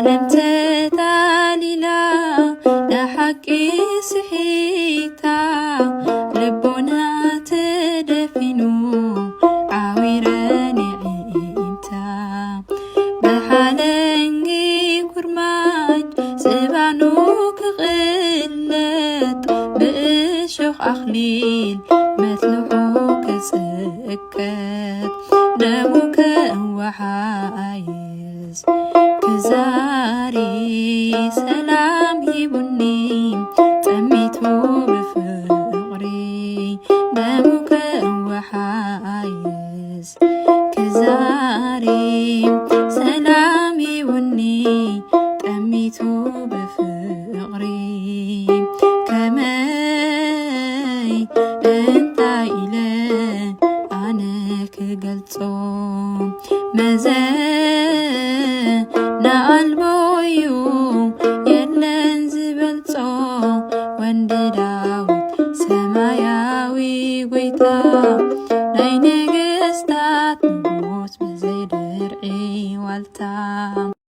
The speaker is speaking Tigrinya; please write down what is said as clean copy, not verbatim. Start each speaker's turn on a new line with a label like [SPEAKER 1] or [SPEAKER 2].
[SPEAKER 1] ዓለም ተታሊላ ንሓቂ ስሒታ ልቦና ተደፊኑ ዓዊረ ንዒንታ ብሓለንጊ ኩርማጅ ጽባኑ ክቕለጥ ብእሾኽ ኣኽሊል መትልዑ ክጽቀት ደሙ ከወሓይስ ክዛሪ ሰላም ሂቡኒ ጠሚቱ ብፍቕሪ ደሙ ከወሓይስ ክዛሪ ሰላም ሂቡኒ ጠሚቱ ብፍቕሪ ከመይ እንታይ ኢለ ኣነ ክገልጾ መዘና ኣልቦዩ የለን ዝበልጾ ወንዲ ዳዊት ሰማያዊ ጎይታ ናይ ነገስታት ንጉስ ብዘይ ድርዒ ዋልታ